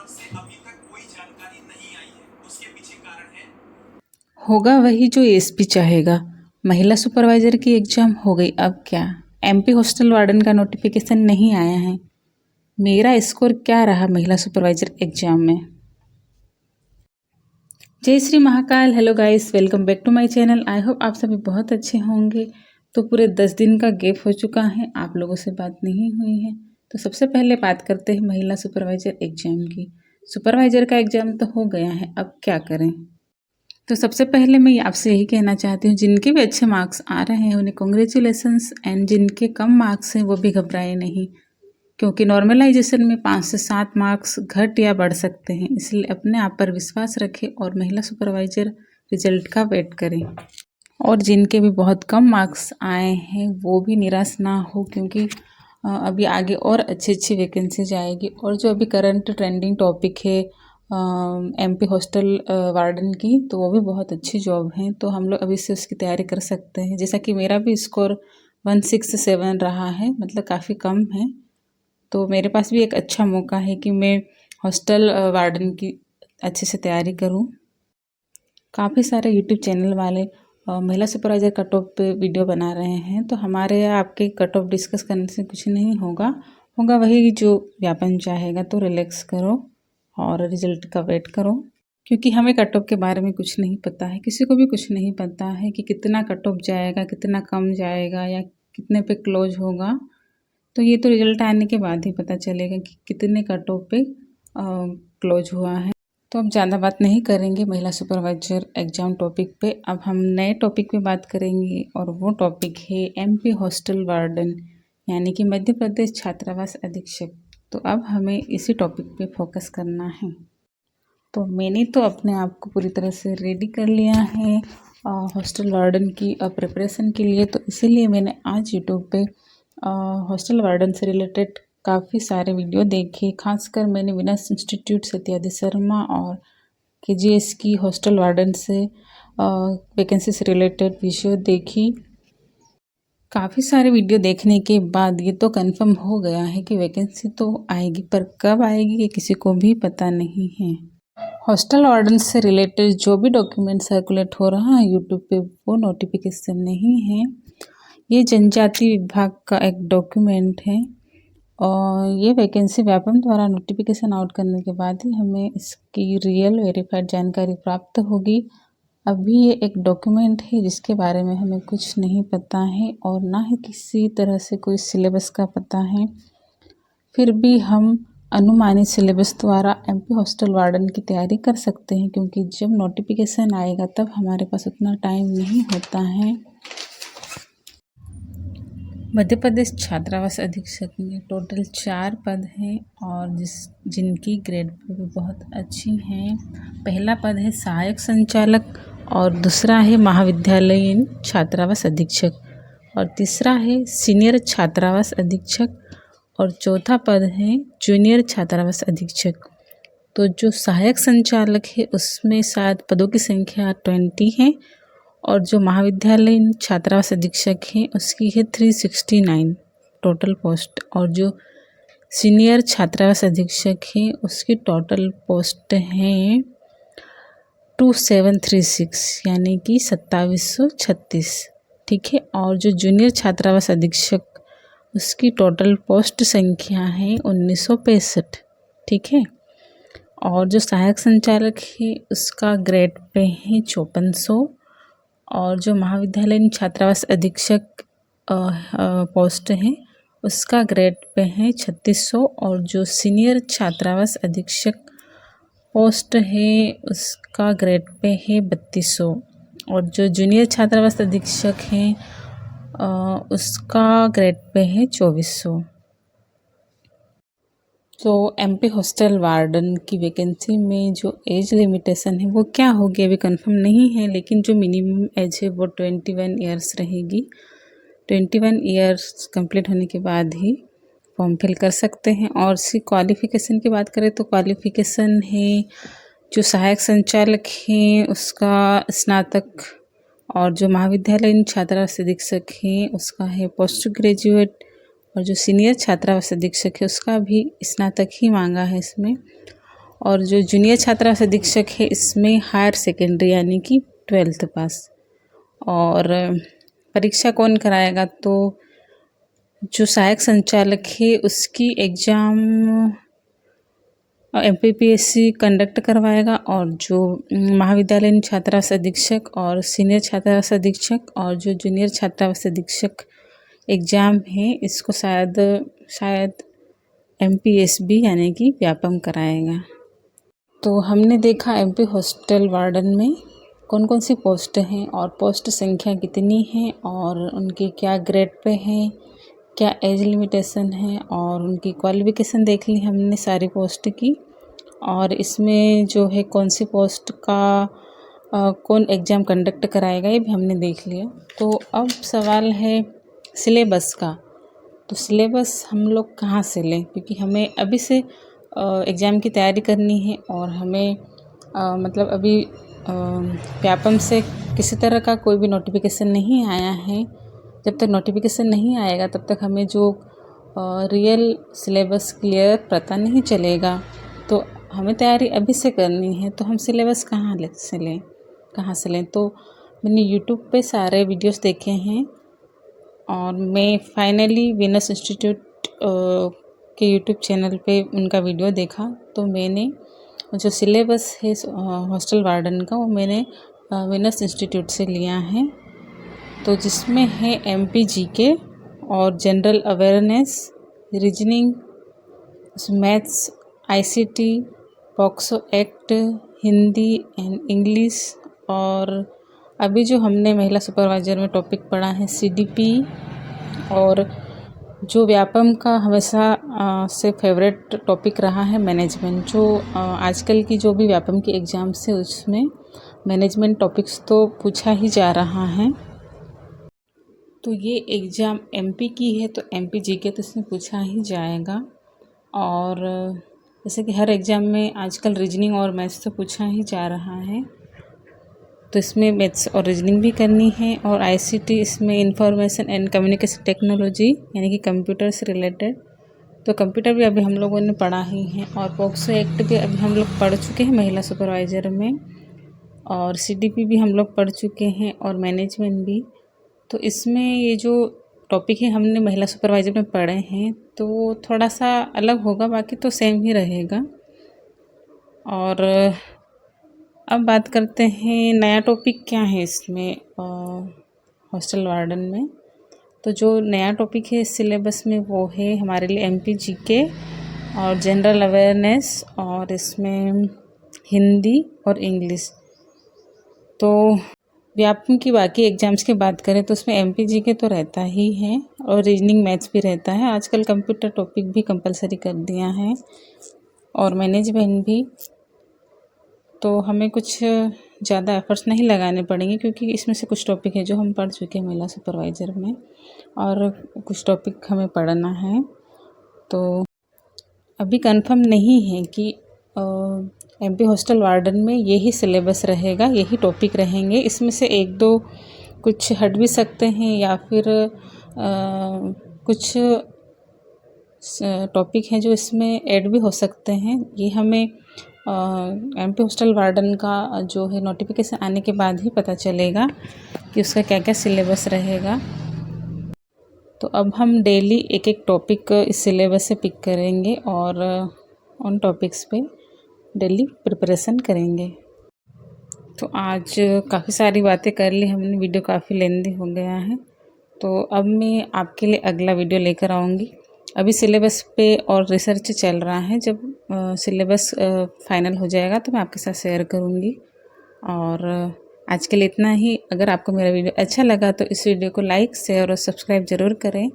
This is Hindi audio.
तरफ से अभी तक कोई जानकारी नहीं आई है। उसके पीछे कारण है, होगा वही जो एसपी चाहेगा। महिला सुपरवाइजर की एग्जाम हो गई, अब क्या? एमपी हॉस्टल वार्डन का नोटिफिकेशन नहीं आया है। मेरा स्कोर क्या रहा महिला सुपरवाइजर एग्जाम में? जय Shri Mahakal. Hello guys, welcome back to my channel. I hope आप सभी बहुत अच्छे होंगे। तो पूरे 10 दिन का गैप हो चुका है, आप लोगों से बात नहीं हुई है। तो सबसे पहले बात करते हैं महिला सुपरवाइजर एग्जाम की। सुपरवाइजर का एग्जाम तो हो गया है, अब क्या करें? तो सबसे पहले मैं आपसे यही कहना चाहती हूँ, जिनके भी अच्छे मार्क्स आ रहे हैं उन्हें कॉन्ग्रेचुलेसन्स, एंड जिनके कम मार्क्स हैं वो भी घबराए नहीं, क्योंकि नॉर्मलाइजेशन में 5 से 7 मार्क्स घट या बढ़ सकते हैं। इसलिए अपने आप पर विश्वास रखें और महिला सुपरवाइजर रिजल्ट का वेट करें। और जिनके भी बहुत कम मार्क्स आए हैं वो भी निराश ना हो, क्योंकि अभी आगे और अच्छी अच्छी वैकेंसीज आएगी। और जो अभी करंट ट्रेंडिंग टॉपिक है एमपी हॉस्टल वार्डन की, तो वो भी बहुत अच्छी जॉब है। तो हम लोग अभी से उसकी तैयारी कर सकते हैं। जैसा कि मेरा भी स्कोर 167 रहा है, मतलब काफ़ी कम है। तो मेरे पास भी एक अच्छा मौका है कि मैं हॉस्टल वार्डन की अच्छे से तैयारी करूं। काफ़ी सारे यूट्यूब चैनल वाले महिला सुपरवाइजर कट ऑफ पे वीडियो बना रहे हैं, तो हमारे आपके कट ऑफ डिस्कस करने से कुछ नहीं होगा। वही जो व्यापन चाहेगा। तो रिलैक्स करो और रिजल्ट का वेट करो, क्योंकि हमें कट ऑफ के बारे में कुछ नहीं पता है। किसी को भी कुछ नहीं पता है कि कितना कट ऑफ जाएगा, कितना कम जाएगा, या कितने पे क्लोज होगा। तो ये तो रिजल्ट आने के बाद ही पता चलेगा कि कितने कट ऑफ पे क्लोज हुआ है। तो अब ज़्यादा बात नहीं करेंगे महिला सुपरवाइजर एग्जाम टॉपिक पे। अब हम नए टॉपिक पे बात करेंगे, और वो टॉपिक है एमपी हॉस्टल वार्डन, यानी कि मध्य प्रदेश छात्रावास अधीक्षक। तो अब हमें इसी टॉपिक पे फोकस करना है। तो मैंने तो अपने आप को पूरी तरह से रेडी कर लिया है हॉस्टल वार्डन की प्रिपरेशन के लिए। तो इसीलिए मैंने आज यूट्यूब पे हॉस्टल वार्डन से रिलेटेड काफ़ी सारे वीडियो देखे। खासकर मैंने विनस इंस्टीट्यूट सत्यादि शर्मा और केजीएस की हॉस्टल वार्डन से वैकेंसी से रिलेटेड वीडियो देखी। काफ़ी सारे वीडियो देखने के बाद ये तो कंफर्म हो गया है कि वैकेंसी तो आएगी, पर कब आएगी ये किसी को भी पता नहीं है। हॉस्टल वार्डन से रिलेटेड जो भी डॉक्यूमेंट सर्कुलेट हो रहा है यूट्यूब पे, वो नोटिफिकेशन नहीं है। ये जनजाति विभाग का एक डॉक्यूमेंट है, और ये वैकेंसी व्यापम द्वारा नोटिफिकेशन आउट करने के बाद ही हमें इसकी रियल वेरीफाइड जानकारी प्राप्त होगी। अभी ये एक डॉक्यूमेंट है जिसके बारे में हमें कुछ नहीं पता है, और ना ही किसी तरह से कोई सिलेबस का पता है। फिर भी हम अनुमानित सिलेबस द्वारा एमपी हॉस्टल वार्डन की तैयारी कर सकते हैं, क्योंकि जब नोटिफिकेशन आएगा तब हमारे पास उतना टाइम नहीं होता है। मध्य प्रदेश छात्रावास अधीक्षक में टोटल 4 पद हैं, और जिनकी ग्रेड भी बहुत अच्छी हैं। पहला पद है सहायक संचालक, और दूसरा है महाविद्यालयीन छात्रावास अधीक्षक, और तीसरा है सीनियर छात्रावास अधीक्षक, और चौथा पद है जूनियर छात्रावास अधीक्षक। तो जो सहायक संचालक है उसमें शायद पदों की संख्या 20 है, और जो महाविद्यालयीन छात्रावास अधीक्षक हैं उसकी है 369 टोटल पोस्ट, और जो सीनियर छात्रावास अधीक्षक हैं उसकी टोटल पोस्ट हैं 2736, यानी कि 2736। ठीक है। और जो जूनियर छात्रावास अधीक्षक उसकी टोटल पोस्ट संख्या है 1965। ठीक है। और जो सहायक संचालक है उसका ग्रेड पे है 5400, और जो महाविद्यालयीन छात्रावास अधीक्षक पोस्ट है उसका ग्रेड पे है 3600, और जो सीनियर छात्रावास अधीक्षक पोस्ट है उसका ग्रेड पे है 3200, और जो जूनियर छात्रावास अधीक्षक हैं उसका ग्रेड पे है 2400। तो एमपी हॉस्टल वार्डन की वैकेंसी में जो एज लिमिटेशन है वो क्या होगी अभी कंफर्म नहीं है, लेकिन जो मिनिमम एज है वो 21 ईयर्स रहेगी। 21 ईयर्स कंप्लीट होने के बाद ही फॉर्म फिल कर सकते हैं। और इसकी क्वालिफ़िकेशन की बात करें तो क्वालिफ़िकेशन है जो सहायक संचालक हैं उसका स्नातक, और जो महाविद्यालयीन छात्रावास अधीक्षक हैं उसका है पोस्ट ग्रेजुएट, और जो सीनियर छात्रावास अधीक्षक है उसका भी स्नातक ही मांगा है इसमें। और जो जूनियर छात्रावास अधीक्षक है इसमें हायर सेकेंडरी यानी कि 12th पास। और परीक्षा कौन कराएगा, तो जो सहायक संचालक है उसकी एग्ज़ाम MPPSC कंडक्ट करवाएगा, और जो महाविद्यालयीन छात्रावास अधीक्षक और सीनियर छात्रावास अधीक्षक और जो जूनियर छात्रावास अधीक्षक एग्ज़ाम है इसको शायद MPSB यानी कि व्यापम कराएगा। तो हमने देखा MP हॉस्टल वार्डन में कौन कौन सी पोस्ट हैं और पोस्ट संख्या कितनी है और उनके क्या ग्रेड पे हैं, क्या एज लिमिटेशन है, और उनकी क्वालिफ़िकेशन देख ली हमने सारी पोस्ट की। और इसमें जो है कौन सी पोस्ट का कौन एग्ज़ाम कंडक्ट कराएगा ये भी हमने देख लिया। तो अब सवाल है सिलेबस का। तो सिलेबस हम लोग कहाँ से लें, क्योंकि हमें अभी से एग्ज़ाम की तैयारी करनी है और हमें मतलब अभी व्यापम से किसी तरह का कोई भी नोटिफिकेशन नहीं आया है। जब तक नोटिफिकेशन नहीं आएगा तब तक हमें जो रियल सिलेबस क्लियर पता नहीं चलेगा। तो हमें तैयारी अभी से करनी है, तो हम सिलेबस कहाँ से लें। तो मैंने यूट्यूब पे सारे वीडियोस देखे हैं और मैं फाइनली वीनस इंस्टीट्यूट के यूट्यूब चैनल पे उनका वीडियो देखा। तो मैंने जो सिलेबस है हॉस्टल वार्डन का वो मैंने वीनस इंस्टीट्यूट से लिया है। तो जिसमें है MP GK और general awareness, reasoning, maths, ICT, POCSO act, Hindi and English. और अभी जो हमने महिला सुपरवाइज़र में टॉपिक पढ़ा है CDP, और जो व्यापम का हमेशा से फेवरेट टॉपिक रहा है मैनेजमेंट। जो आजकल की जो भी व्यापम की एग्ज़ाम्स है उसमें मैनेजमेंट टॉपिक्स तो पूछा ही जा रहा है। तो ये एग्ज़ाम MP की है तो MP GK तो इसमें पूछा ही जाएगा। और जैसे कि हर एग्ज़ाम में आजकल रीजनिंग और मैथ्स तो पूछा ही जा रहा है, तो इसमें मैथ्स और रीजनिंग भी करनी है। और ICT इसमें इंफॉर्मेशन एंड कम्युनिकेशन टेक्नोलॉजी यानी कि कंप्यूटर से रिलेटेड, तो कंप्यूटर भी अभी हम लोगों ने पढ़ा ही है। और पॉक्सो एक्ट भी अभी हम लोग पढ़ चुके हैं महिला सुपरवाइज़र में, और CDP भी हम लोग पढ़ चुके हैं, और मैनेजमेंट भी। तो इसमें ये जो टॉपिक है हमने महिला सुपरवाइज़र में पढ़े हैं तो थोड़ा सा अलग होगा, बाकी तो सेम ही रहेगा। और अब बात करते हैं नया टॉपिक क्या है इसमें हॉस्टल वार्डन में। तो जो नया टॉपिक है इस सिलेबस में वो है हमारे लिए MP GK और जनरल अवेयरनेस, और इसमें हिंदी और इंग्लिश। तो व्यापम की बाकी एग्ज़ाम्स की बात करें तो उसमें MP GK तो रहता ही है, और रीजनिंग मैथ्स भी रहता है। आजकल कंप्यूटर टॉपिक भी कंपलसरी कर दिया है, और मैनेजमेंट भी। तो हमें कुछ ज़्यादा एफर्ट्स नहीं लगाने पड़ेंगे, क्योंकि इसमें से कुछ टॉपिक है जो हम पढ़ चुके हैं महिला सुपरवाइज़र में, और कुछ टॉपिक हमें पढ़ना है। तो अभी कंफर्म नहीं है कि MP हॉस्टल वार्डन में यही सिलेबस रहेगा, यही टॉपिक रहेंगे। इसमें से एक दो कुछ हट भी सकते हैं, या फिर कुछ टॉपिक हैं जो इसमें ऐड भी हो सकते हैं। ये हमें MP हॉस्टल वार्डन का जो है नोटिफिकेशन आने के बाद ही पता चलेगा कि उसका क्या क्या सिलेबस रहेगा। तो अब हम डेली एक एक टॉपिक इस सिलेबस से पिक करेंगे और उन टॉपिक्स पे डेली प्रिपरेशन करेंगे। तो आज काफ़ी सारी बातें कर ली हमने, वीडियो काफ़ी लेंदी हो गया है। तो अब मैं आपके लिए अगला वीडियो लेकर आऊँगी। अभी सिलेबस पे और रिसर्च चल रहा है, जब सिलेबस फाइनल हो जाएगा तो मैं आपके साथ शेयर करूँगी। और आज के लिए इतना ही। अगर आपको मेरा वीडियो अच्छा लगा तो इस वीडियो को लाइक, शेयर और सब्सक्राइब ज़रूर करें।